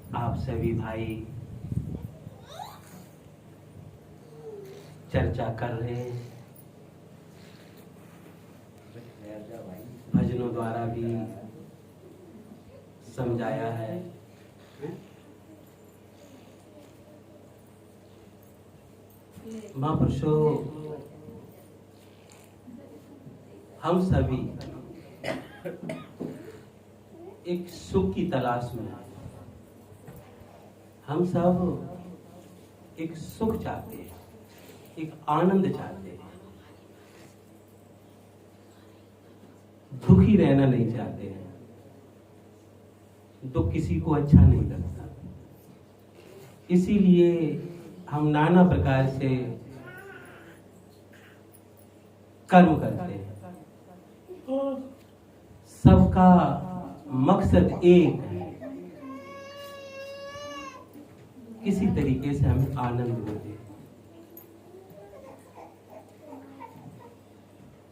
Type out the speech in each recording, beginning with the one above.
आप सभी भाई चर्चा कर रहे हैं, भजनों द्वारा भी समझाया है। महापुरुषों, हम सभी एक सुख की तलाश में हैं। हम सब एक सुख चाहते हैं, एक आनंद चाहते हैं, दुखी रहना नहीं चाहते हैं। दुख किसी को अच्छा नहीं लगता, इसीलिए हम नाना प्रकार से कर्म करते हैं। सबका मकसद एक है, किसी तरीके से हमें आनंद मिले।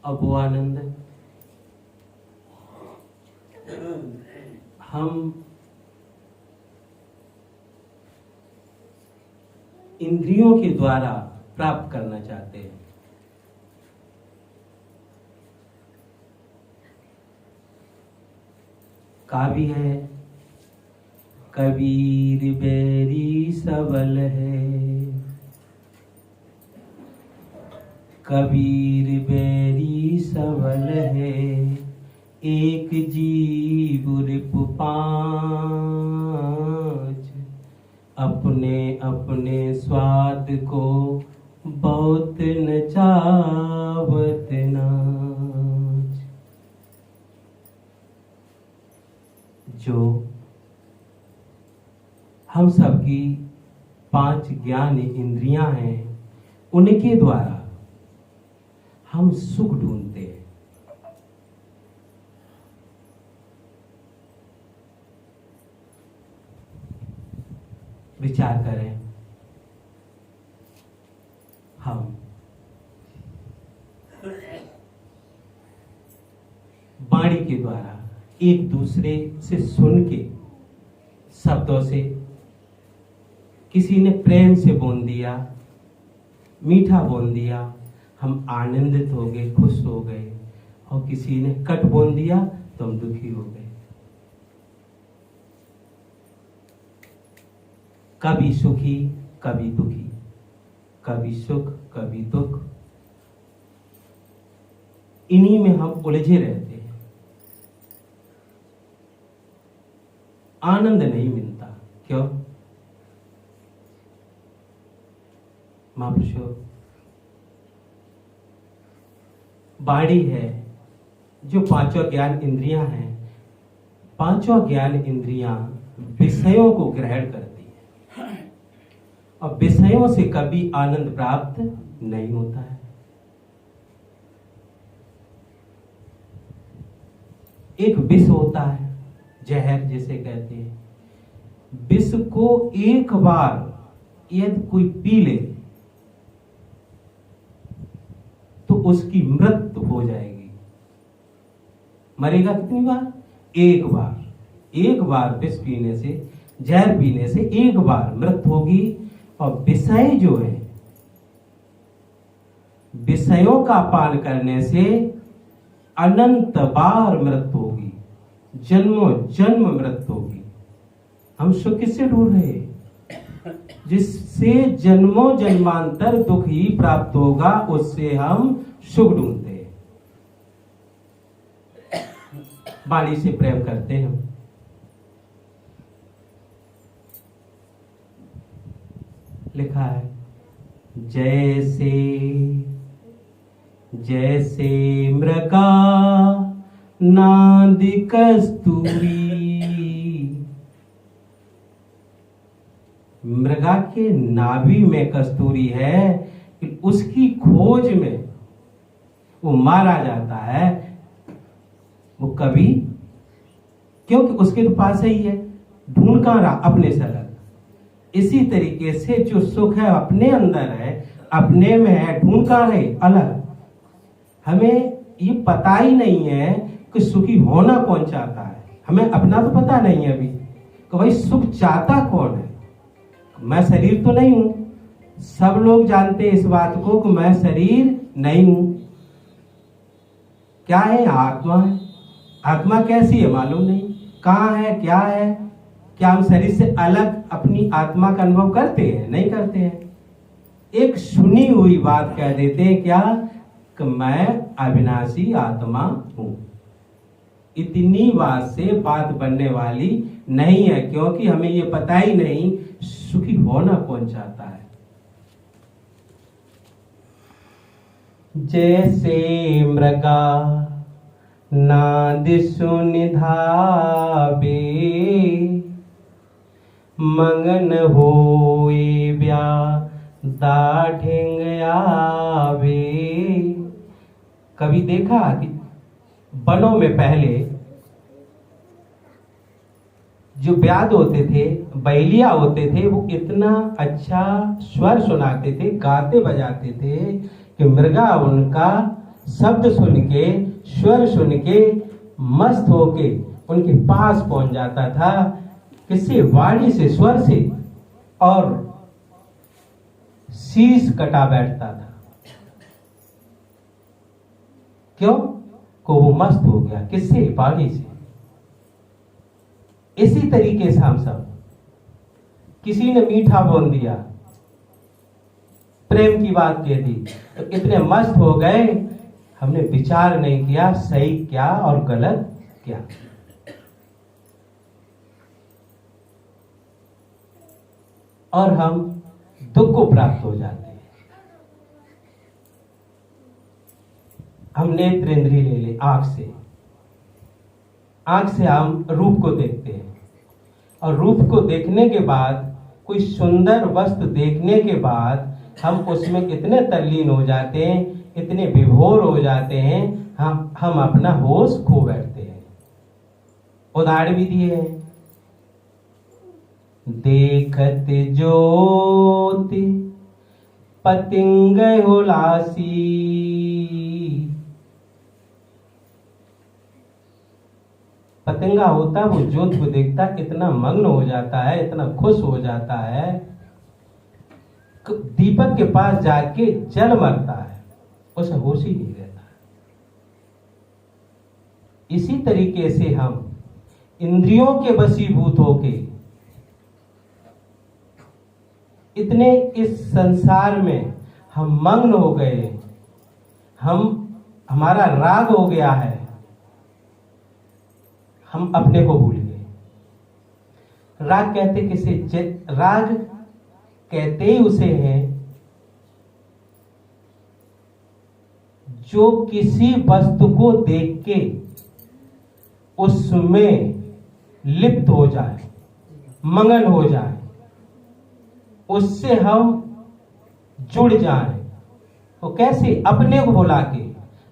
अब वो आनंद हम इंद्रियों के द्वारा प्राप्त करना चाहते हैं। काव्य है, कबीर बैरी सबल है, कबीर बैरी सबल है, एक जीव रिपु पांच, अपने अपने स्वाद को बहुत न चावत नाच। जो हम सबकी 5 ज्ञान इंद्रियां हैं, उनके द्वारा हम सुख ढूंढते हैं। विचार करें, हम वाणी के द्वारा एक दूसरे से सुन के, शब्दों से, किसी ने प्रेम से बोल दिया, मीठा बोल दिया, हम आनंदित हो गए, खुश हो गए, और किसी ने कट बोल दिया तो हम दुखी हो गए। कभी सुखी कभी दुखी, कभी सुख कभी दुख, इन्हीं में हम उलझे रहते हैं। आनंद नहीं मिलता। क्यों? महापुरुषों, वाणी है जो 5 ज्ञान इंद्रियां हैं, 5 ज्ञान इंद्रियां विषयों को ग्रहण करती है, और विषयों से कभी आनंद प्राप्त नहीं होता है। एक विष होता है, जहर जिसे कहते हैं। विष को एक बार यदि कोई पी ले तो उसकी मृत्यु हो जाएगी। मरेगा कितनी बार? एक बार। एक बार विष पीने से, जहर पीने से एक बार मृत्यु होगी। और विषय जो है, विषयों का पान करने से अनंत बार मृत्यु होगी, जन्मों जन्म मृत्यु होगी। हम सुख किससे ढूंढ रहे हैं? जिससे जन्मों जन्मांतर दुख ही प्राप्त होगा, उससे हम सुख ढूंढते हैं। वाणी से प्रेम करते हैं हम। लिखा है, जैसे जैसे मृगा नांद कस्तूरी, मृगा के नाभि में कस्तूरी है, कि उसकी खोज में वो मारा जाता है। वो कभी, क्योंकि उसके तो पास ही है, ढूंढ कहां रहा? अपने से अलग। इसी तरीके से जो सुख है अपने अंदर है, अपने में है, ढूंढ कहां रहे? अलग। हमें ये पता ही नहीं है कि सुखी होना कौन चाहता है। हमें अपना तो पता नहीं है अभी, कि भाई सुख चाहता कौन है? मैं शरीर तो नहीं हूं। सब लोग जानते हैं इस बात को कि मैं शरीर नहीं हूं। क्या है? आत्मा है। आत्मा कैसी है मालूम नहीं, कहाँ है, क्या है? क्या हम शरीर से अलग अपनी आत्मा का अनुभव करते हैं? नहीं करते हैं। एक सुनी हुई बात कह देते हैं, क्या? कि मैं अविनाशी आत्मा हूं। इतनी बात से बात बनने वाली नहीं है, क्योंकि हमें ये पता ही नहीं सुखी होना कौन चाहता है। जैसे मृगा नाद सुनि धावे, मंगन होए दाढ़ेंग आवे। कभी देखा कि वनों में पहले जो व्याध होते थे, बैलिया होते थे, वो इतना अच्छा स्वर सुनाते थे, गाते बजाते थे कि मृगा उनका शब्द सुन के, स्वर सुन के मस्त होके उनके पास पहुंच जाता था। किसी वाणी से, स्वर से, और शीश कटा बैठता था। क्यों? को वो मस्त हो गया। किससे? वाणी से। इसी तरीके से हम सब, किसी ने मीठा बोल दिया, प्रेम की बात कह दी, तो इतने मस्त हो गए, हमने विचार नहीं किया सही क्या और गलत क्या। और हम दुख को प्राप्त हो जाते हैं। हम नेत्र इंद्रिय ले ले, आंख से हम रूप को देखते हैं, और रूप को देखने के बाद, कोई सुंदर वस्तु देखने के बाद हम उसमें इतने तल्लीन हो जाते हैं, इतने विभोर हो जाते हैं, हम अपना होश खो बैठते हैं। उदाहरण भी दिए हैं, देखत ज्योति पतिंग हुलासी, पतंगा होता है, वो ज्योत को देखता इतना मग्न हो जाता है, इतना खुश हो जाता है, दीपक के पास जाके जल मरता है, उसे होश ही नहीं रहता। इसी तरीके से हम इंद्रियों के वशीभूत होके इतने इस संसार में हम मग्न हो गए, हमारा राग हो गया है, हम अपने को भूल गए। राग कहते किसे? राग कहते ही उसे हैं जो किसी वस्तु को देख के उसमें लिप्त हो जाए, मगन हो जाए, उससे हम जुड़ जाएं। तो कैसे? अपने को भुला के,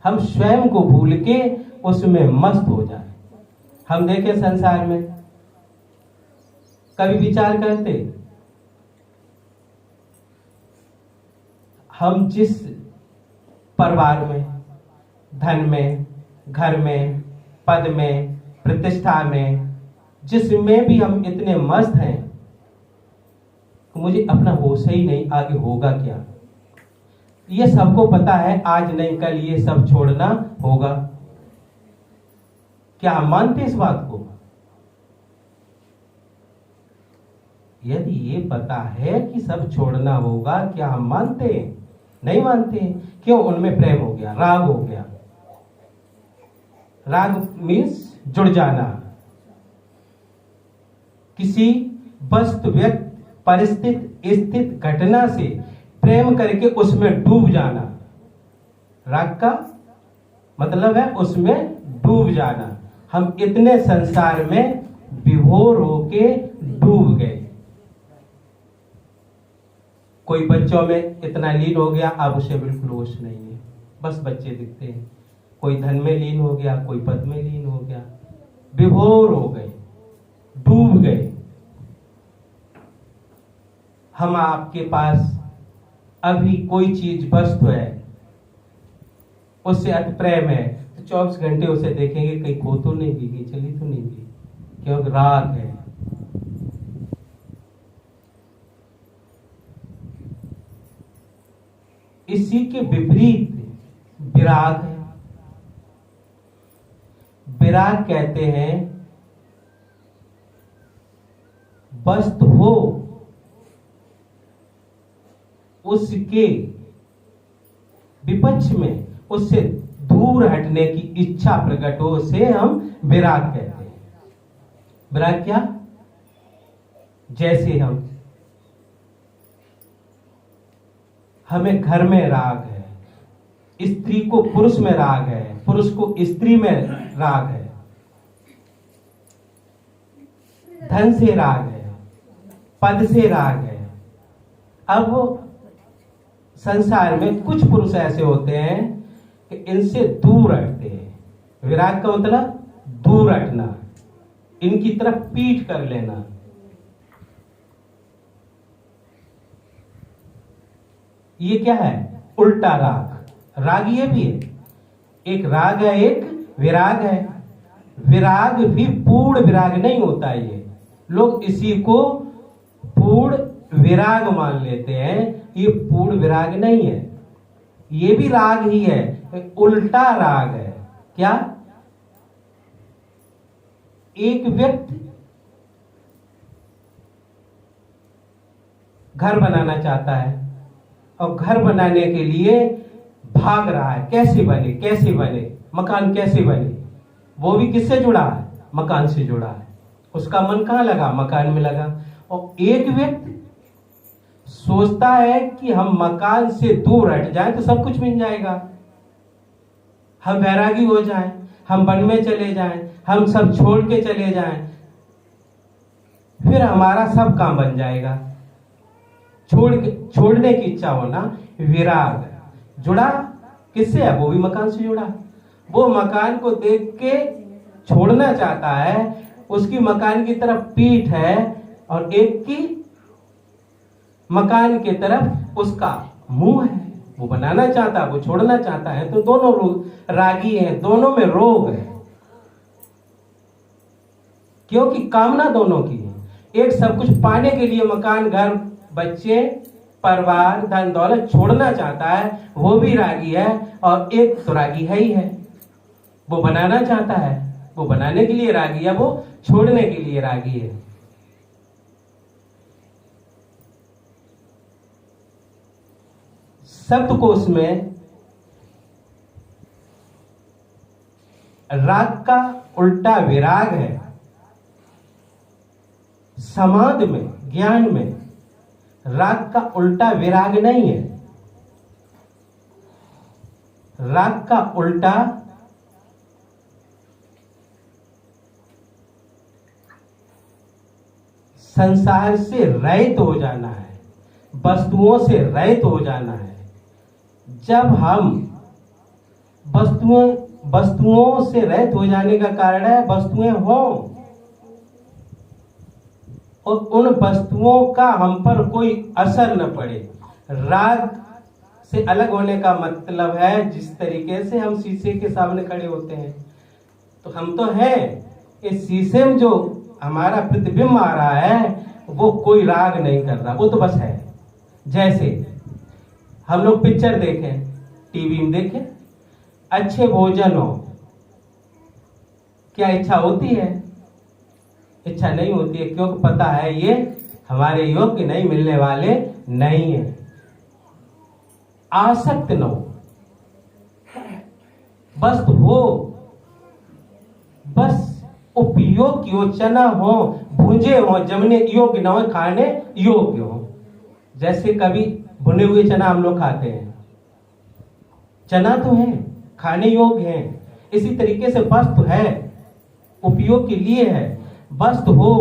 हम स्वयं को भूल के उसमें मस्त हो जाए। हम देखें संसार में, कभी विचार करते हम जिस परिवार में, धन में, घर में, पद में, प्रतिष्ठा में, जिसमें भी हम इतने मस्त हैं, मुझे अपना होश ही नहीं, आगे होगा क्या। ये सबको पता है, आज नहीं कल ये सब छोड़ना होगा। क्या हम मानते इस बात को? यदि ये पता है कि सब छोड़ना होगा, क्या हम मानते हैं? नहीं मानते हैं। क्यों? उनमें प्रेम हो गया, राग हो गया। राग मीन्स जुड़ जाना, किसी वस्तु, व्यक्ति, परिस्थिति, स्थित, घटना से प्रेम करके उसमें डूब जाना। राग का मतलब है उसमें डूब जाना। हम इतने संसार में विभोर होके डूब गए। कोई बच्चों में इतना लीन हो गया, अब उसे बिल्कुल होश नहीं है, बस बच्चे दिखते हैं। कोई धन में लीन हो गया, कोई पद में लीन हो गया, विभोर हो गए, डूब गए। हम आपके पास अभी कोई चीज वस्तु है, उससे अति प्रेम है, तो 24 घंटे उसे देखेंगे कहीं खो तो नहीं गई, चली तो नहीं गई, क्योंकि राग है। इसी के विपरीत विराग है। विराग कहते हैं वस्तु हो उसके विपक्ष में, उससे दूर हटने की इच्छा प्रकट हो, उसे हम विराग कहते हैं। विराग क्या? जैसे हमें घर में राग है, स्त्री को पुरुष में राग है, पुरुष को स्त्री में राग है, धन से राग है, पद से राग है। अब संसार में कुछ पुरुष ऐसे होते हैं कि इनसे दूर हटते हैं। विराग का मतलब दूर हटना, इनकी तरफ पीठ कर लेना। ये क्या है? उल्टा राग। राग ये भी है, एक राग है, एक विराग है। विराग भी पूर्ण विराग नहीं होता। ये लोग इसी को पूर्ण विराग मान लेते हैं। ये पूर्ण विराग नहीं है, ये भी राग ही है, उल्टा राग है। क्या? एक व्यक्ति घर बनाना चाहता है और घर बनाने के लिए भाग रहा है, कैसे बने कैसे बने, मकान कैसे बने। वो भी किससे जुड़ा है? मकान से जुड़ा है। उसका मन कहां लगा? मकान में लगा। और एक व्यक्ति सोचता है कि हम मकान से दूर हट जाएं तो सब कुछ मिल जाएगा, हम वैरागी हो जाएं, हम वन में चले जाएं, हम सब छोड़ के चले जाएं, फिर हमारा सब काम बन जाएगा। छोड़ने की इच्छा होना विराग। जुड़ा किससे है? वो भी मकान से जुड़ा। वो मकान को देख के छोड़ना चाहता है, उसकी मकान की तरफ पीठ है और एक की मकान की तरफ उसका मुंह है। वो बनाना चाहता है, वो छोड़ना चाहता है। तो दोनों रागी हैं, दोनों में रोग है, क्योंकि कामना दोनों की है। एक सब कुछ पाने के लिए मकान, घर, बच्चे, परिवार, धन दौलत छोड़ना चाहता है, वो भी रागी है। और एक तो रागी है ही है, वो बनाना चाहता है, वो बनाने के लिए रागी है, वो छोड़ने के लिए रागी है। शब्दकोश में राग का उल्टा विराग है। समाधि में, ज्ञान में राग का उल्टा विराग नहीं है। राग का उल्टा संसार से रहित हो जाना है, वस्तुओं से रहित हो जाना है। जब हम वस्तुओं से रहित हो जाने का कारण है वस्तुएं हो और उन वस्तुओं का हम पर कोई असर न पड़े। राग से अलग होने का मतलब है जिस तरीके से हम शीशे के सामने खड़े होते हैं तो हम तो हैं, इस शीशे में जो हमारा प्रतिबिंब आ रहा है वो कोई राग नहीं कर रहा, वो तो बस है। जैसे हम लोग पिक्चर देखें, टीवी में देखें, अच्छे भोजन हो, क्या इच्छा होती है? इच्छा नहीं होती है, क्योंकि पता है ये हमारे योग्य नहीं, मिलने वाले नहीं है। आसक्त न हो, बस हो, बस उपयोग हो, चना हो, भुंजे हो, जमने योग्य न हो, खाने योग्य हो। जैसे कभी भुने हुए चना हम लोग खाते हैं, चना तो है, खाने योग्य है। इसी तरीके से वस्तु है, उपयोग के लिए है। वस्तु हो,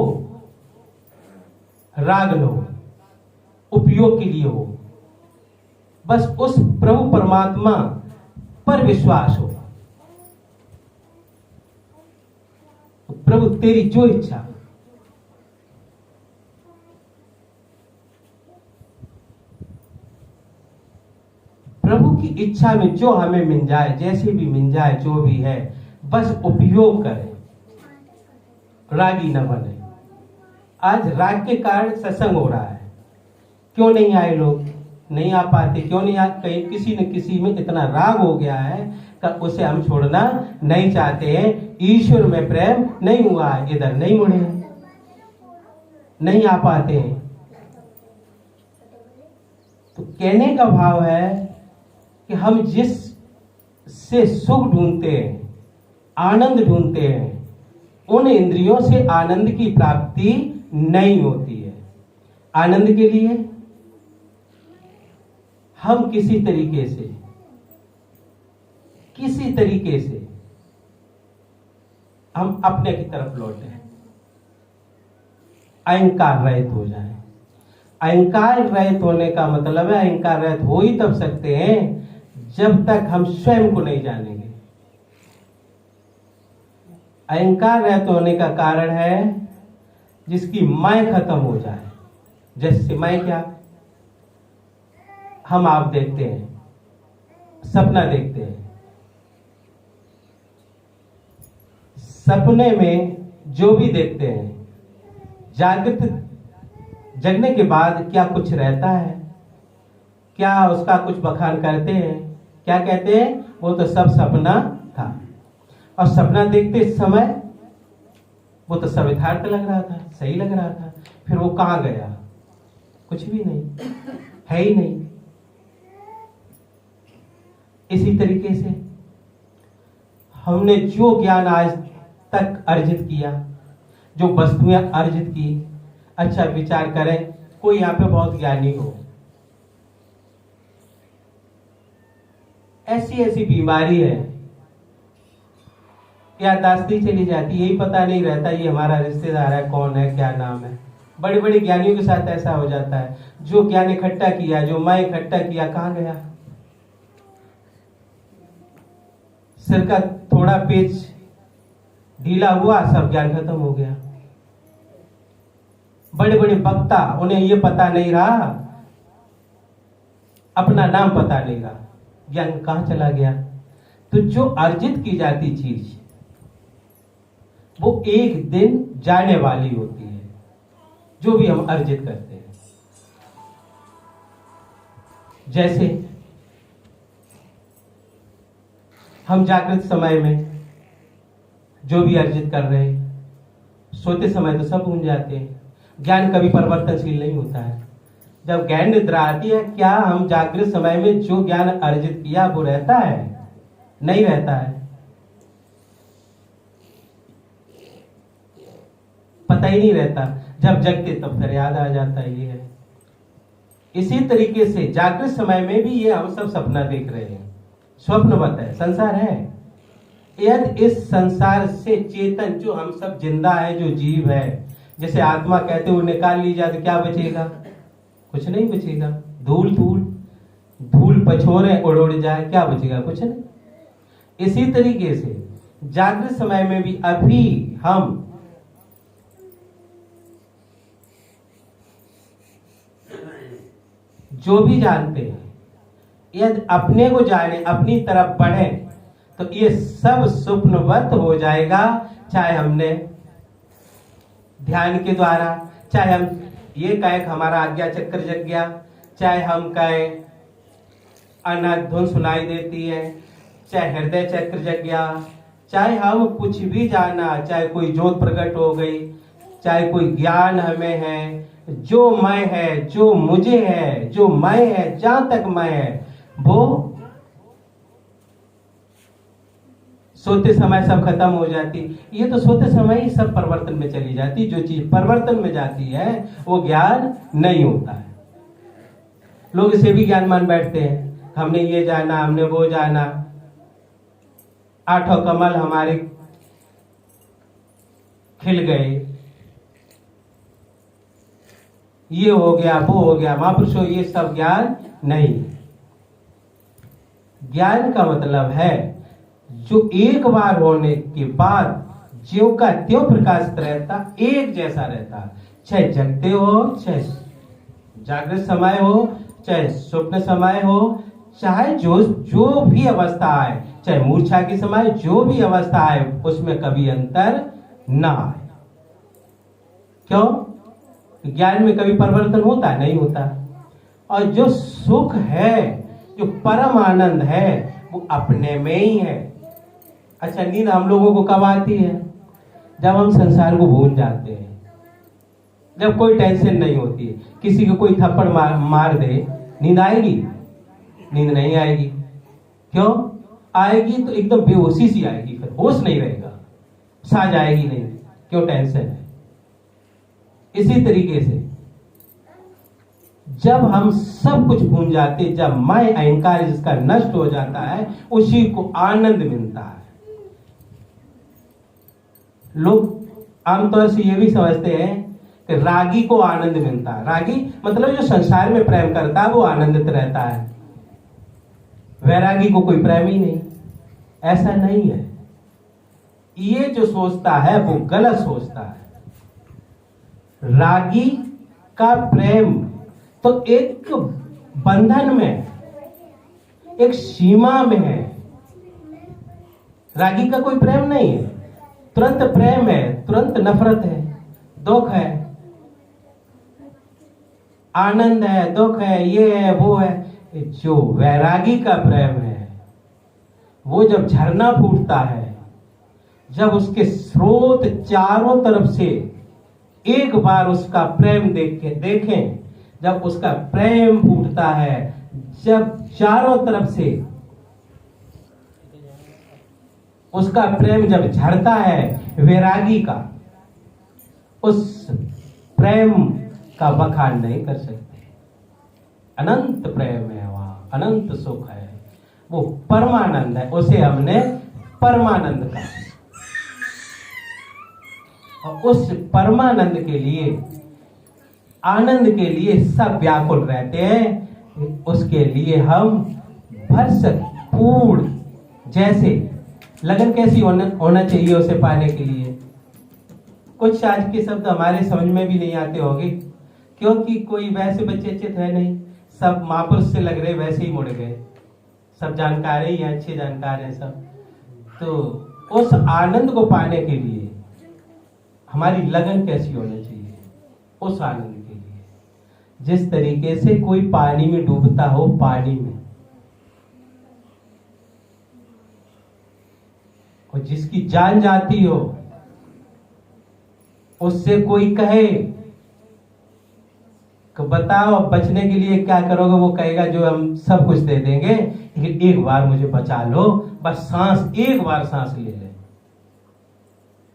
राग न हो, उपयोग के लिए हो, बस उस प्रभु परमात्मा पर विश्वास हो। तो प्रभु तेरी जो इच्छा, प्रभु की इच्छा में जो हमें मिल जाए, जैसे भी मिल जाए, जो भी है, बस उपयोग करें, रागी न बने। आज राग के कारण सत्संग हो रहा है, क्यों नहीं आए लोग? नहीं आ पाते। क्यों नहीं आ, कहीं किसी न किसी में इतना राग हो गया है कि उसे हम छोड़ना नहीं चाहते हैं। ईश्वर में प्रेम नहीं हुआ है, इधर नहीं मुड़े, नहीं आ पाते हैं। तो कहने का भाव है कि हम जिस से सुख ढूंढते हैं, आनंद ढूंढते हैं, उन इंद्रियों से आनंद की प्राप्ति नहीं होती है। आनंद के लिए हम किसी तरीके से हम अपने की तरफ लौटे, अहंकार रहित हो जाए। अहंकार रहित होने का मतलब है, अहंकार रहित हो ही तब सकते हैं जब तक हम स्वयं को नहीं जानेंगे। अहंकार रहित होने का कारण है जिसकी मैं खत्म हो जाए। जैसे मैं क्या, हम आप देखते हैं, सपना देखते हैं, सपने में जो भी देखते हैं, जागृत जगने के बाद क्या कुछ रहता है? क्या उसका कुछ बखान करते हैं? क्या कहते हैं? वो तो सब सपना था। और सपना देखते समय वो तो सब यथार्थ लग रहा था, सही लग रहा था। फिर वो कहां गया? कुछ भी नहीं है, ही नहीं। इसी तरीके से हमने जो ज्ञान आज तक अर्जित किया, जो वस्तुएं अर्जित की, अच्छा विचार करें, कोई यहां पे बहुत ज्ञानी हो, ऐसी ऐसी बीमारी है, याददाश्त चली जाती, यही पता नहीं रहता ये हमारा रिश्तेदार है, कौन है, क्या नाम है। बड़े बड़े ज्ञानियों के साथ ऐसा हो जाता है। जो ज्ञान इकट्ठा किया, जो मैं इकट्ठा किया, कहां गया? सिर का थोड़ा पेच ढीला हुआ, सब ज्ञान खत्म हो गया। बड़े बड़े वक्ता, उन्हें ये पता नहीं रहा, अपना नाम पता नहीं रहा, ज्ञान कहां चला गया? तो जो अर्जित की जाती चीज वो एक दिन जाने वाली होती है, जो भी हम अर्जित करते हैं। जैसे हम जागृत समय में जो भी अर्जित कर रहे हैं, सोते समय तो सब भूल जाते हैं। ज्ञान कभी परिवर्तनशील नहीं होता है। जब ज्ञान निद्रा आती है, क्या हम जागृत समय में जो ज्ञान अर्जित किया वो रहता है? नहीं रहता है, पता ही नहीं रहता। जब जगते तब फिर याद आ जाता है। ये है इसी तरीके से जागृत समय में भी ये हम सब सपना देख रहे हैं, स्वप्नवत है, संसार है। यदि इस संसार से चेतन जो हम सब जिंदा है, जो जीव है, जैसे आत्मा कहते हुए निकाल ली जाए तो क्या बचेगा? कुछ नहीं बचेगा। धूल धूल धूल पछोरे उड़ उड़ जाए, क्या बचेगा? कुछ नहीं। इसी तरीके से जागृत समय में भी अभी हम जो भी जानते हैं, यदि अपने को जाने, अपनी तरफ बढ़े, तो ये सब स्वप्नवत हो जाएगा। चाहे हमने ध्यान के द्वारा, चाहे हम ये कहें हमारा आज्ञा चक्र जग गया, चाहे हम कहें अनहद धुन सुनाई देती है, चाहे हृदय चक्र जग गया, चाहे हम कुछ भी जाना, चाहे कोई ज्योत प्रकट हो गई, चाहे कोई ज्ञान हमें है, जो मैं है, जो मुझे है, जो मैं है, जहां तक मैं है, वो सोते समय सब खत्म हो जाती। ये तो सोते समय ही सब परिवर्तन में चली जाती। जो चीज परिवर्तन में जाती है वो ज्ञान नहीं होता है। लोग इसे भी ज्ञान मान बैठते हैं, हमने ये जाना, हमने वो जाना, आठों कमल हमारे खिल गए, ये हो गया, वो हो गया। महापुरुषों, ये सब ज्ञान नहीं। ज्ञान का मतलब है जो एक बार होने के बाद ज्यों का त्यों प्रकाशित रहता, एक जैसा रहता। चाहे जगते हो, चाहे जागृत समय हो, चाहे स्वप्न समय हो, चाहे जो भी अवस्था आए, चाहे मूर्छा के समय जो भी अवस्था आए, उसमें कभी अंतर ना आए। क्यों? ज्ञान में कभी परिवर्तन होता नहीं होता। और जो सुख है, जो परम आनंद है, वो अपने में ही है। अच्छा, नींद हम लोगों को कब आती है? जब हम संसार को भूल जाते हैं, जब कोई टेंशन नहीं होती है। किसी को कोई थप्पड़ मार दे, नींद आएगी? नींद नहीं आएगी। क्यों आएगी? तो एकदम बेहोशी सी आएगी, फिर होश नहीं रहेगा, साज आएगी नहीं। क्यों? टेंशन है। इसी तरीके से जब हम सब कुछ भूल जाते, जब मैं अहंकार जिसका नष्ट हो जाता है, उसी को आनंद मिलता है। लोग आमतौर से ये भी समझते हैं कि रागी को आनंद मिलता है। रागी मतलब जो संसार में प्रेम करता है वो आनंदित रहता है, वैरागी को कोई प्रेम ही नहीं। ऐसा नहीं है। ये जो सोचता है वो गलत सोचता है। रागी का प्रेम तो एक बंधन में, एक सीमा में है। रागी का कोई प्रेम नहीं है, तुरंत प्रेम है, तुरंत नफरत है, दुख है, आनंद है, दुख है, ये है, वो है। जो वैरागी का प्रेम है, वो जब झरना फूटता है, जब उसके स्रोत चारों तरफ से एक बार उसका प्रेम देखें, जब उसका प्रेम फूटता है, जब चारों तरफ से उसका प्रेम जब झरता है, वैरागी का, उस प्रेम का बखान नहीं कर सकते। अनंत प्रेम है वहां, अनंत सुख है, वो परमानंद है। उसे हमने परमानंद कहा। और उस परमानंद के लिए, आनंद के लिए सब व्याकुल रहते हैं। उसके लिए हम भरसक पूर्ण, जैसे लगन कैसी होना चाहिए उसे पाने के लिए। कुछ आज के शब्द हमारे समझ में भी नहीं आते होंगे, क्योंकि कोई वैसे बच्चे चित है नहीं, सब महापुरुष से लग रहे वैसे ही मुड़ गए, सब जानकार ही हैं, अच्छे जानकार हैं सब। तो उस आनंद को पाने के लिए हमारी लगन कैसी होनी चाहिए? उस आनंद के लिए जिस तरीके से कोई पानी में डूबता हो, पानी में, और जिसकी जान जाती हो, उससे कोई कहे कि बताओ बचने के लिए क्या करोगे, वो कहेगा जो हम सब कुछ दे देंगे, लेकिन एक बार मुझे बचा लो, बस सांस, एक बार सांस ले ले।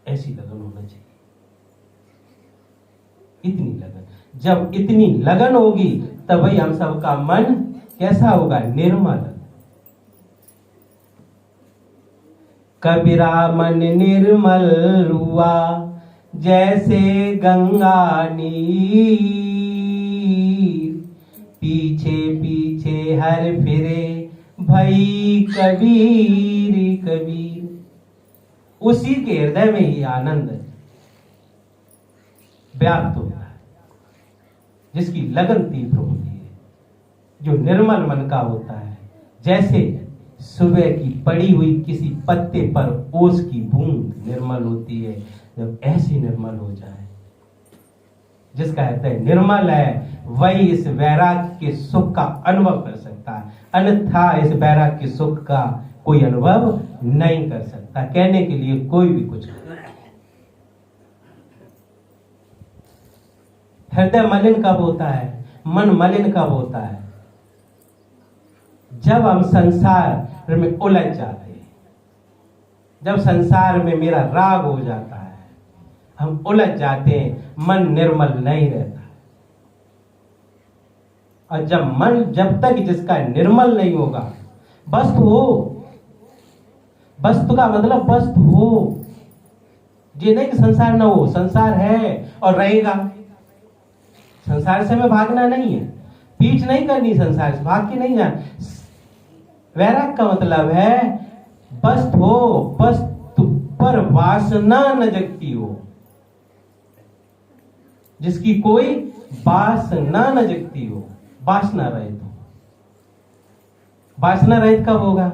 ऐसी लगन होना चाहिए, इतनी लगन। जब इतनी लगन होगी तभी हम सबका मन कैसा होगा? निर्मल। कबीरा मन निर्मल हुआ, जैसे गंगा नीर, पीछे पीछे हर फिरे भई कबीर कबीर। उसी के हृदय में ही आनंद व्याप्त होता है, जिसकी लगन तीव्र होती है, जो निर्मल मन का होता है। जैसे सुबह की पड़ी हुई किसी पत्ते पर ओस की बूंद निर्मल होती है, जब ऐसी निर्मल हो जाए, जिसका हृदय निर्मल है, वही इस वैराग्य के सुख का अनुभव कर सकता है। अन्यथा इस वैराग्य के सुख का कोई अनुभव नहीं कर सकता। कहने के लिए कोई भी कुछ नहीं। हृदय मलिन कब होता है? मन मलिन कब होता है? जब हम संसार में उलझ जाते हैं, जब संसार में मेरा राग हो जाता है, हम उलझ जाते हैं, मन निर्मल नहीं रहता। और जब तक जिसका निर्मल नहीं होगा, वस्तु हो, वस्तु का मतलब वस्तु हो, ये नहीं कि संसार ना हो, संसार है और रहेगा। संसार से हमें भागना नहीं है, पीठ नहीं करनी संसार से, भाग के नहीं जाना। वैराग का मतलब है वस्तु हो, वस्तु पर वासना न जगती हो, जिसकी कोई वासना न जगती हो, वासना रहित हो। वासना रहित कब होगा?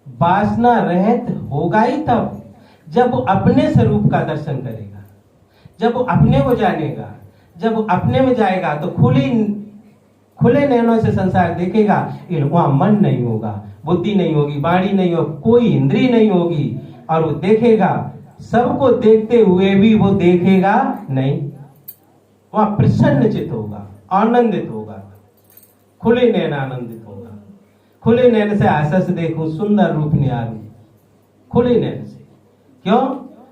वासना रहित होगा ही तब जब वो अपने स्वरूप का दर्शन करेगा, जब वो अपने को जानेगा, जब वो अपने में जाएगा तो खुले नैनों से संसार देखेगा, वहां मन नहीं होगा, बुद्धि नहीं होगी, वाणी नहीं होगी, कोई इंद्रिय नहीं होगी, और वो देखेगा, सबको देखते हुए भी वो देखेगा नहीं। वहां प्रसन्न चित्त होगा, आनंदित होगा, खुले नैन आनंदित होगा। खुले नैन से आसस देखूं सुंदर रूप निहारूं, खुले नैन से। क्यों?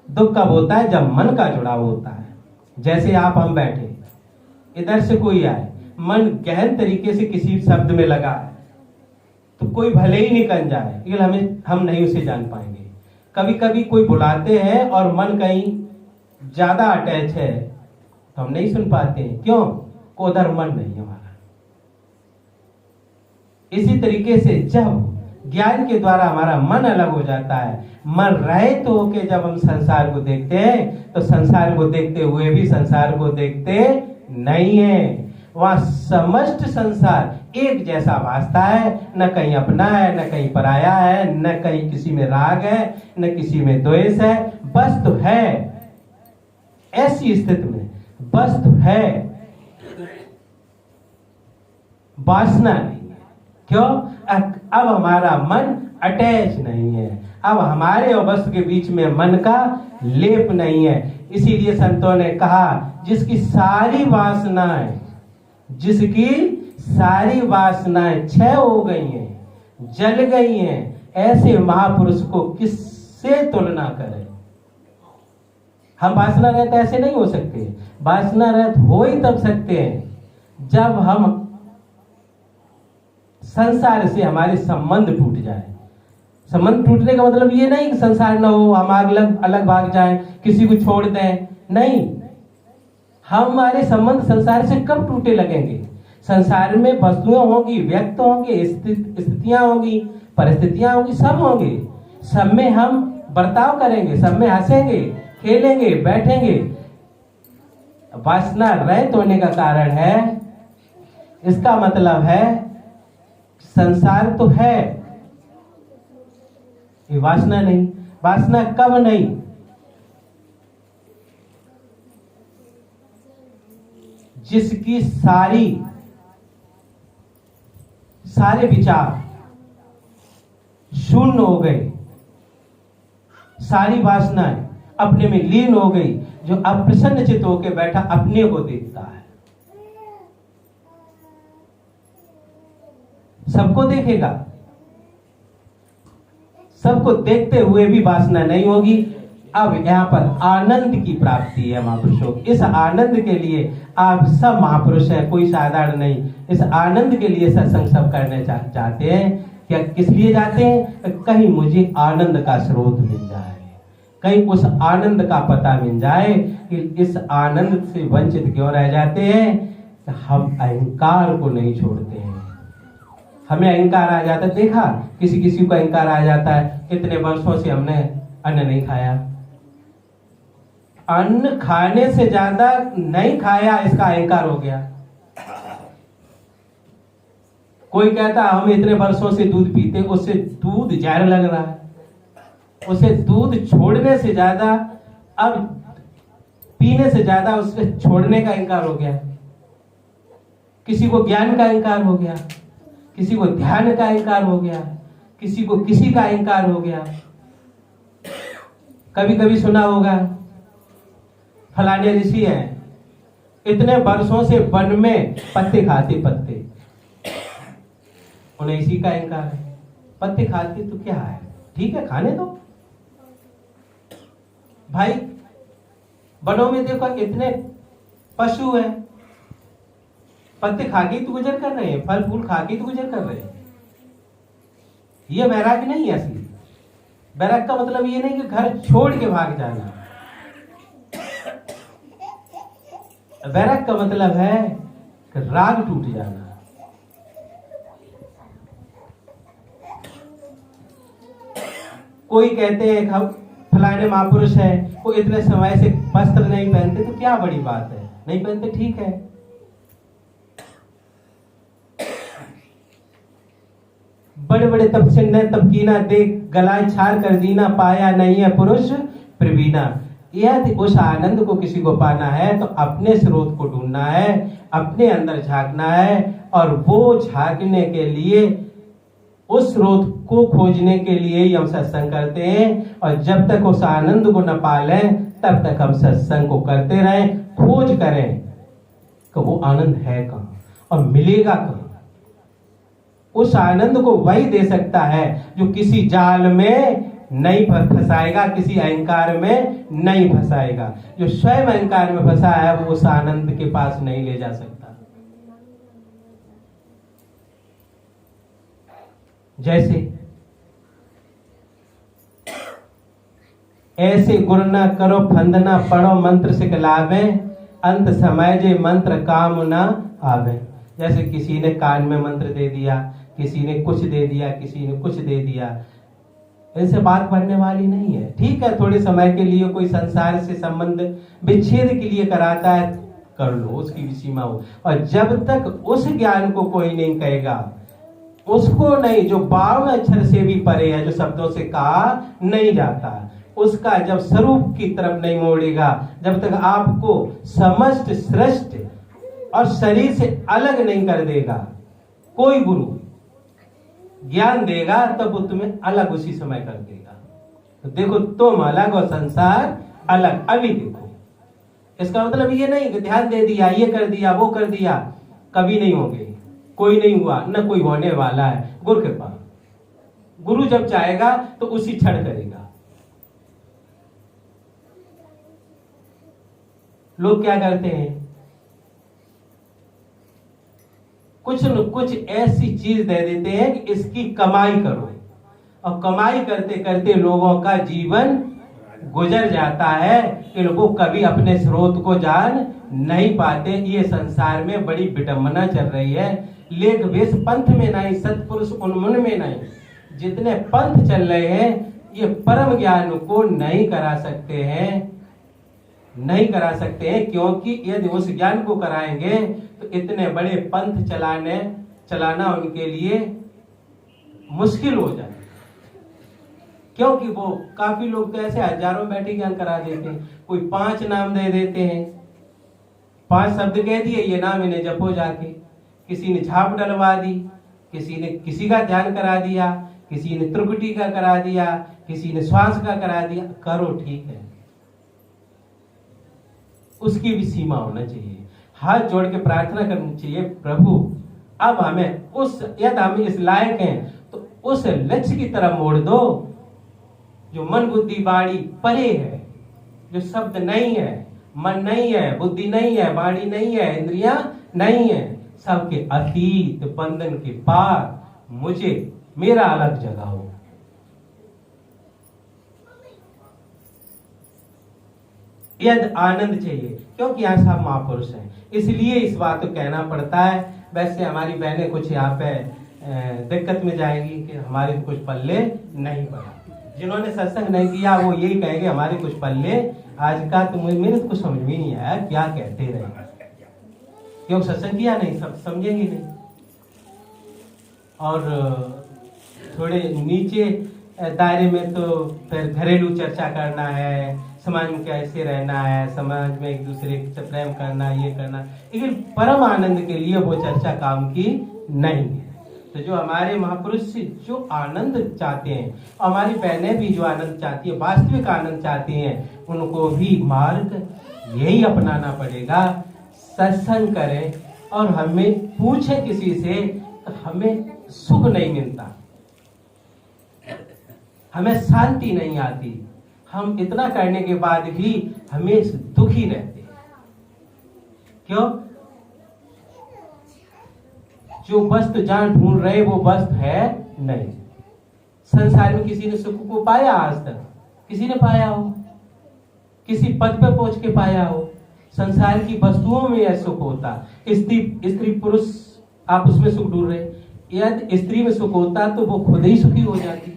दुख कब होता है? जब मन का जुड़ाव होता है। जैसे आप हम बैठे, इधर से कोई आए, मन गहन तरीके से किसी शब्द में लगा है, तो कोई भले ही निकल जाए, लेकिन हम नहीं उसे जान पाएंगे। कभी कभी कोई बुलाते हैं और मन कहीं ज्यादा अटैच है, तो हम नहीं सुन पाते हैं। क्यों? को उधर मन नहीं हमारा। इसी तरीके से जब ज्ञान के द्वारा हमारा मन अलग हो जाता है, मन रहित होके जब हम संसार को देखते हैं, तो संसार को देखते हुए भी संसार को देखते नहीं है। वहां समस्त संसार एक जैसा भासता है, न कहीं अपना है, न कहीं पराया है, न कहीं किसी में राग है, न किसी में द्वेष है, बस तो है। ऐसी स्थिति में बस तो है, वासना नहीं है। क्यों? अब हमारा मन अटैच नहीं है, अब हमारे और वस्तु के बीच में मन का लेप नहीं है। इसीलिए संतों ने कहा, जिसकी सारी वासनाएं क्षय हो गई हैं, जल गई हैं, ऐसे महापुरुष को किससे तुलना करें। हम वासना रहित ऐसे नहीं हो सकते। वासना रहित हो ही तब सकते हैं जब हम संसार से हमारे संबंध टूट जाए। संबंध टूटने का मतलब ये नहीं कि संसार न हो, हम अलग भाग जाएं, किसी को छोड़ दें, नहीं। हमारे संबंध संसार से कब टूटे लगेंगे? संसार में वस्तुएं होंगी, व्यक्ति होंगे, स्थितियां होंगी, परिस्थितियां होंगी, सब होंगे। सब में हम बर्ताव करेंगे, सब में हंसेंगे, खेलेंगे, बैठेंगे। वासना रहित होने का कारण है, इसका मतलब है संसार तो है, ये वासना नहीं। वासना कब नहीं? जिसकी सारे विचार शून्य हो गए, सारी वासनाएं अपने में लीन हो गई, जो अप्रसन्न चित्त होकर बैठा अपने को देखता है, सबको देखेगा, सबको देखते हुए भी वासना नहीं होगी। अब यहाँ पर आनंद की प्राप्ति है महापुरुषों। इस आनंद के लिए आप सब महापुरुष हैं, कोई साधारण नहीं। इस आनंद के लिए सत्संग सब करने चाहते हैं। क्या किस लिए जाते हैं? कहीं मुझे आनंद का स्रोत मिल जाए, कहीं उस आनंद का पता मिल जाए। कि इस आनंद से वंचित क्यों रह जाते हैं? हम अहंकार को नहीं छोड़ते हैं। हमें अहंकार आ जाता है, देखा किसी को अहंकार आ जाता है, इतने वर्षों से हमने अन्न नहीं खाया, अन्न खाने से ज्यादा नहीं खाया, इसका अहंकार हो गया। कोई कहता हम इतने वर्षों से दूध पीते, उससे दूध जहर लग रहा है, उसे दूध छोड़ने से ज्यादा, अब पीने से ज्यादा उससे छोड़ने का अहंकार हो गया। किसी को ज्ञान का अहंकार हो गया, किसी को ध्यान का अहंकार हो गया, किसी को किसी का अहंकार हो गया। कभी कभी सुना होगा, फलाने ऋषि हैं, इतने वर्षों से वन में पत्ते खाते, पत्ते, उन्हें इसी का अहंकार है। पत्ते खाते तो क्या है, ठीक है, खाने दो भाई। वनों में देखो इतने पशु हैं, पत्ते खा के तो गुजर कर रहे हैं, फल फूल खा के तो गुजर कर रहे हैं। ये वैराग्य नहीं है असली। वैराग्य का मतलब ये नहीं कि घर छोड़ के भाग जाना। वैराग्य का मतलब है कि राग टूट जाना। कोई कहते हैं हम फलाने महापुरुष है, वो इतने समय से वस्त्र नहीं पहनते, तो क्या बड़ी बात है, नहीं पहनते, ठीक है। बड़े बड़े तपस्या तपकीना देख गलाए छार कर दीना, पाया नहीं है पुरुष प्रवीणा। यदि उस आनंद को किसी को पाना है तो अपने स्रोत को ढूंढना है, अपने अंदर झांकना है, और वो झांकने के लिए, उस स्रोत को खोजने के लिए ही हम सत्संग करते हैं। और जब तक उस आनंद को न पालें तब तक हम सत्संग को करते रहें, खोज करें कि वो आनंद है कहाँ और मिलेगा कहाँ। उस आनंद को वही दे सकता है जो किसी जाल में नहीं फंसाएगा, किसी अहंकार में नहीं फंसाएगा। जो स्वयं अहंकार में फंसा है वो उस आनंद के पास नहीं ले जा सकता। जैसे ऐसे गुरु न करो फंदना, पढ़ो मंत्र सिखलावे, अंत समय जे मंत्र काम न आवे। जैसे किसी ने कान में मंत्र दे दिया, किसी ने कुछ दे दिया, किसी ने कुछ दे दिया, इनसे बात बनने वाली नहीं है। ठीक है, थोड़े समय के लिए कोई संसार से संबंध विच्छेद के लिए कराता है, कर लो, उसकी भी सीमा हो। और जब तक उस ज्ञान को कोई नहीं कहेगा, उसको नहीं, जो 52 अक्षर से भी परे है, जो शब्दों से कहा नहीं जाता, उसका जब स्वरूप की तरफ नहीं मोड़ेगा, जब तक आपको समस्त सृष्टि और शरीर से अलग नहीं कर देगा, कोई गुरु ज्ञान देगा तब वो तुम्हें अलग उसी समय कर देगा। तो देखो, तुम अलग और संसार अलग। अभी देखो, इसका मतलब ये नहीं कि ध्यान दे दिया, ये कर दिया, वो कर दिया, कभी नहीं होंगे, कोई नहीं हुआ, न कोई होने वाला है। गुरु कृपा, गुरु जब चाहेगा तो उसी क्षण करेगा। लोग क्या करते हैं, कुछ न कुछ ऐसी चीज दे देते हैं कि इसकी कमाई करो, और कमाई करते करते लोगों का जीवन गुजर जाता है कि लोग कभी अपने स्रोत को जान नहीं पाते। ये संसार में बड़ी विडंबना चल रही है। लेख वेश पंथ में नहीं, सत्पुरुष उन्मुन में नहीं। जितने पंथ चल रहे हैं ये परम ज्ञान को नहीं करा सकते हैं, नहीं करा सकते हैं, क्योंकि यदि उस ज्ञान को कराएंगे तो इतने बड़े पंथ चलाना उनके लिए मुश्किल हो जाए। क्योंकि वो काफी लोग तो ऐसे हजारों बैठे ज्ञान करा देते हैं। कोई 5 नाम दे देते हैं, 5 शब्द कह दिए, ये नाम इन्हें जपो जाके। किसी ने झाप डलवा दी, किसी ने किसी का ध्यान करा दिया, किसी ने त्रिकुटी का करा दिया, किसी ने श्वास का करा दिया। करो, ठीक है, उसकी भी सीमा होना चाहिए। हाथ जोड़ के प्रार्थना करनी चाहिए, प्रभु अब हमें उस, यदि हम इस लायक हैं तो उस लक्ष्य की तरफ मोड़ दो जो मन बुद्धि वाणी परे है, जो शब्द नहीं है, मन नहीं है, बुद्धि नहीं है, वाणी नहीं है, इंद्रियां नहीं है, सबके अतीत, बंधन के पार मुझे मेरा अलग जगह हो। यद आनंद चाहिए, क्योंकि यहाँ सब महापुरुष हैं, इसलिए इस बात को कहना पड़ता है। वैसे हमारी बहनें कुछ यहाँ पे दिक्कत में जाएंगी कि हमारे कुछ पल्ले नहीं पड़ा। जिन्होंने सत्संग नहीं किया वो यही कहेंगे हमारे कुछ पल्ले आज का, तो मेरे तो कुछ समझ में नहीं आया क्या कहते रहे, क्योंकि सत्संग किया नहीं, सब समझेंगे नहीं। और थोड़े नीचे दायरे में तो फिर घरेलू चर्चा करना है, समाज में कैसे रहना है, समाज में एक दूसरे से प्रेम करना, ये करना, लेकिन परम आनंद के लिए वो चर्चा काम की नहीं है। तो जो हमारे महापुरुष जो आनंद चाहते हैं, हमारी बहनें भी जो आनंद चाहती है, वास्तविक आनंद चाहती हैं, उनको भी मार्ग यही अपनाना पड़ेगा। सत्संग करें और हमें पूछे किसी से, हमें सुख नहीं मिलता, हमें शांति नहीं आती, हम इतना करने के बाद भी हमें दुखी रहते हैं। क्यों? जो वस्तु जहां ढूंढ रहे वो वस्तु है नहीं। संसार में किसी ने सुख को पाया? आज तक किसी ने पाया हो? किसी पद पे पहुंच के पाया हो? संसार की वस्तुओं में यह सुख होता। स्त्री पुरुष आप उसमें सुख ढूंढ रहे, यदि स्त्री में सुख होता तो वो खुद ही सुखी हो जाती,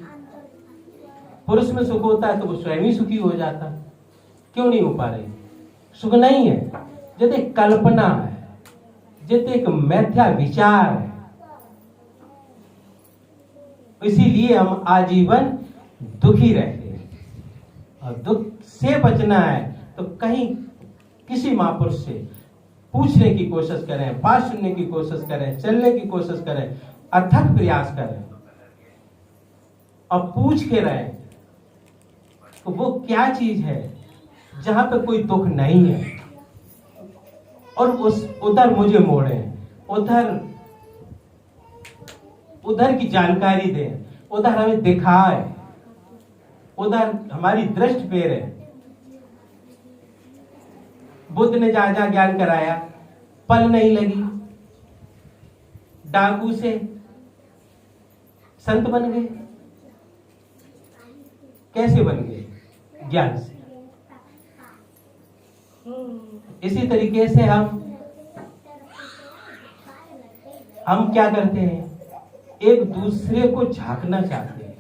पुरुष में सुख होता है तो वो स्वयं ही सुखी हो जाता। क्यों नहीं हो पा रही? सुख नहीं है, जैसे कल्पना है, जैसे एक मिथ्या विचार है। इसीलिए हम आजीवन दुखी रहते हैं। और दुख से बचना है तो कहीं किसी महापुरुष से पूछने की कोशिश करें, बात सुनने की कोशिश करें, चलने की कोशिश करें, अथक प्रयास करें और पूछ के रहें तो वो क्या चीज है जहां पे कोई दुख नहीं है, और उस उधर मुझे मोड़े, उधर की जानकारी दें, उधर हमें दिखाए, उधर हमारी दृष्टि फेरे। बुद्ध ने जहां जहां ज्ञान कराया, पल नहीं लगी, डाकू से संत बन गए। कैसे बन गए? ज्ञान से। इसी तरीके से हम क्या करते हैं, एक दूसरे को झांकना चाहते हैं।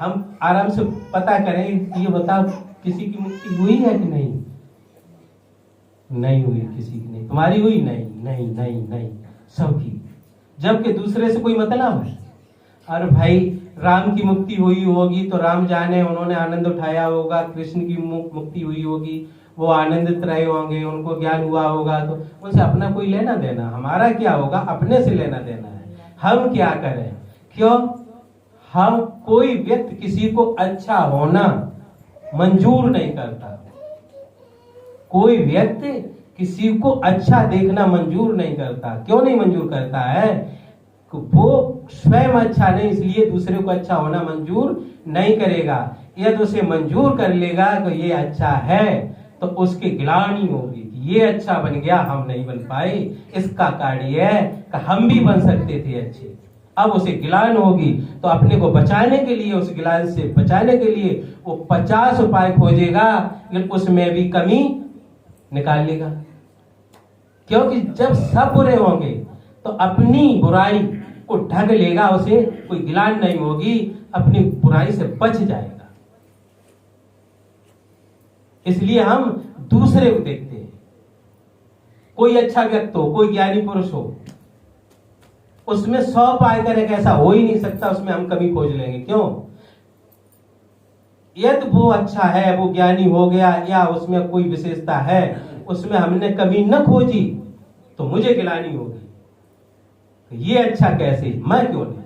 हम आराम से पता करें, ये बताओ किसी की मुक्ति हुई है कि नहीं? नहीं हुई किसी की। नहीं तुम्हारी हुई? नहीं नहीं नहीं नहीं, सबकी। जबकि दूसरे से कोई मतलब है। अरे भाई, राम की मुक्ति हुई होगी तो राम जाने, उन्होंने आनंद उठाया होगा। कृष्ण की मुक्ति हुई होगी, वो आनंदित रहे होंगे, उनको ज्ञान हुआ होगा, तो उनसे अपना कोई लेना देना। हमारा क्या होगा? अपने से लेना देना है। हम क्या करें? क्यों? हम कोई व्यक्ति किसी को अच्छा होना मंजूर नहीं करता। कोई व्यक्ति किसी को अच्छा देखना मंजूर नहीं करता। क्यों नहीं मंजूर करता है? वो स्वयं अच्छा नहीं, इसलिए दूसरे को अच्छा होना मंजूर नहीं करेगा। यदि उसे मंजूर कर लेगा तो ये अच्छा है, तो उसकी गिलानी होगी कि ये अच्छा बन गया, हम नहीं बन पाए। इसका कार्य है कि हम भी बन सकते थे अच्छे। अब उसे गिलान होगी, तो अपने को बचाने के लिए, उस गिलान से बचाने के लिए वो 50 उपाय खोजेगा, लेकिन उसमें भी कमी निकाल लेगा। क्योंकि जब सब बुरे होंगे तो अपनी बुराई को ढक लेगा, उसे कोई गिलान नहीं होगी, अपनी बुराई से बच जाएगा। इसलिए हम दूसरे को देखते हैं। कोई अच्छा व्यक्ति हो, कोई ज्ञानी पुरुष हो, उसमें 100 पाए करें, ऐसा हो ही नहीं सकता, उसमें हम कमी खोज लेंगे। क्यों? यदि वो अच्छा है, वो ज्ञानी हो गया, या उसमें कोई विशेषता है, उसमें हमने कमी न खोजी, तो मुझे गिलानी होगी। ये अच्छा कैसे, मैं क्यों नहीं?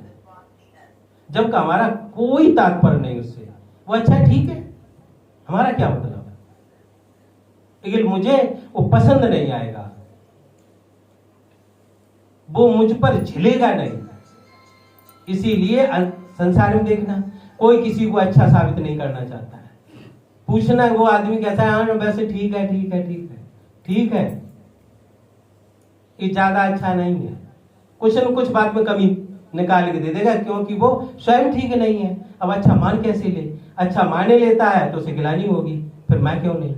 जबकि हमारा कोई तात्पर्य नहीं उससे। वो अच्छा है, ठीक है, हमारा क्या मतलब है, लेकिन मुझे वो पसंद नहीं आएगा, वो मुझ पर झिलेगा नहीं। इसीलिए संसार में देखना, कोई किसी को अच्छा साबित नहीं करना चाहता है। पूछना वो आदमी कहता है, हाँ वैसे ठीक है, ठीक है, ठीक है, ठीक है, ये ज्यादा अच्छा नहीं है, कुछ न कुछ बात में कमी निकाल के दे देगा, क्योंकि वो स्वयं ठीक नहीं है। अब अच्छा मान कैसे ले? अच्छा माने लेता है तो उसे गिलानी होगी, फिर मैं क्यों नहीं?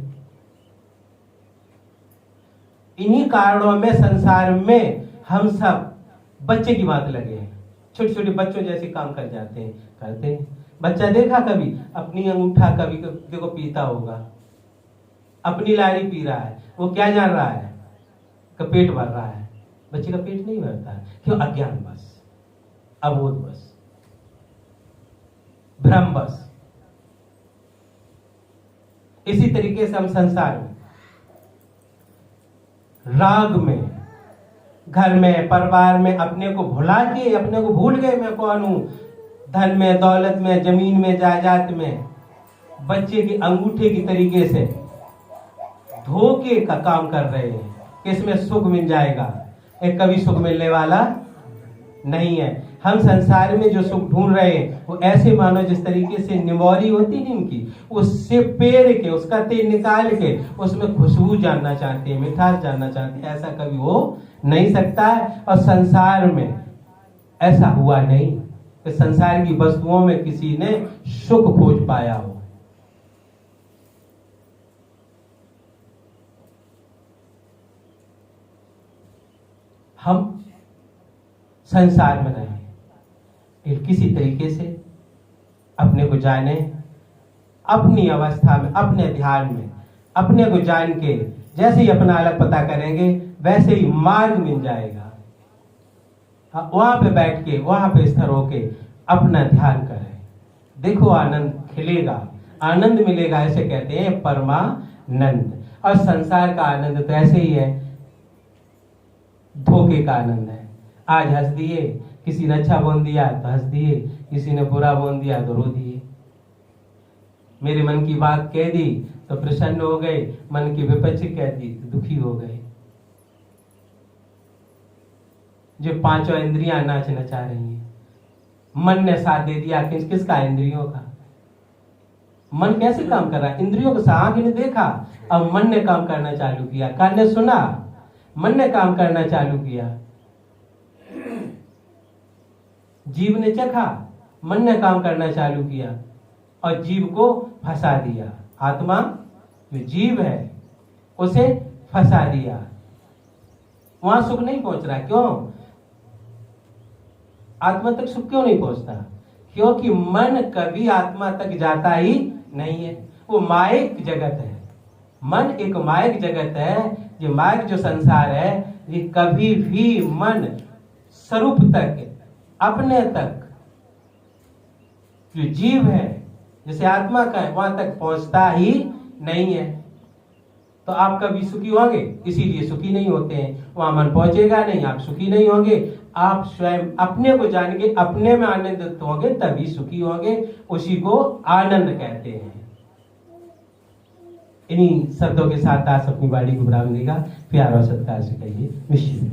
इन्हीं कारणों में संसार में हम सब बच्चे की बात लगे हैं। छोटे छोटे बच्चों जैसे काम कर जाते हैं, करते हैं। बच्चा देखा कभी अपनी अंगूठा, कभी देखो पीता होगा, अपनी लारी पी रहा है, वो क्या जान रहा है कि पेट भर रहा है। बच्चे का पेट नहीं भरता है। क्यों? अज्ञान बस, अबोध बस, भ्रम बस। इसी तरीके से हम संसार में, राग में, घर में, परिवार में अपने को भुला के, अपने को भूल गए मैं कौन हूं। धन में, दौलत में, जमीन में, जायदाद में, बच्चे के अंगूठे की तरीके से धोखे का काम कर रहे हैं कि इसमें सुख मिल जाएगा। एक कभी सुख मिलने वाला नहीं है। हम संसार में जो सुख ढूंढ रहे हैं वो ऐसे मानो जिस तरीके से निमोरी होती नहीं उनकी, उससे पेड़ के, उसका तेल निकाल के उसमें खुशबू जानना चाहते हैं, मिठास जानना चाहते हैं। ऐसा कभी हो नहीं सकता है। और संसार में ऐसा हुआ नहीं कि संसार की वस्तुओं में किसी ने सुख खोज पाया हो। हम संसार में रहें, किसी तरीके से अपने को जाने, अपनी अवस्था में, अपने ध्यान में अपने को जान के जैसे ही अपना अलग पता करेंगे वैसे ही मार्ग मिल जाएगा। वहां पे बैठ के, वहां पे स्थिर होके अपना ध्यान करें, देखो आनंद खिलेगा, आनंद मिलेगा, ऐसे कहते हैं परमानंद। और संसार का आनंद तो ऐसे ही है, धोखे का आनंद है। आज हंस दिए, किसी ने अच्छा बोल दिया तो हंस दिए, किसी ने बुरा बोल दिया तो रो दिए। मेरे मन की बात कह दी तो प्रसन्न हो गए, मन की विपक्ष कह दी तो दुखी हो गए। जो पांचों इंद्रियां नाच नचा रही हैं, मन ने साथ दे दिया, किसका? इंद्रियों का। मन कैसे काम कर रहा है? इंद्रियों को आंख ने देखा, अब मन ने काम करना चालू किया, कान ने सुना, मन ने काम करना चालू किया, जीव ने चखा, मन ने काम करना चालू किया और जीव को फंसा दिया। आत्मा जो जीव है उसे फंसा दिया, वहां सुख नहीं पहुंच रहा। क्यों? आत्मा तक सुख क्यों नहीं पहुंचता? क्योंकि मन कभी आत्मा तक जाता ही नहीं है। वो मायिक जगत है, मन एक मायिक जगत है। ये मायिक जो संसार है, ये कभी भी मन स्वरूप तक, अपने तक, जो जीव है जैसे आत्मा का है वहां तक पहुंचता ही नहीं है। तो आप कभी सुखी होंगे, इसीलिए सुखी नहीं होते हैं। वहां मन पहुंचेगा नहीं, आप सुखी नहीं होंगे। आप स्वयं अपने को जान के अपने में आनंदित होंगे, तभी सुखी होंगे। उसी को आनंद कहते हैं। इन्हीं शब्दों के साथ आज अपनी वाणी को विराम देगा। प्यार और सत्कार से कहिए निश्चित।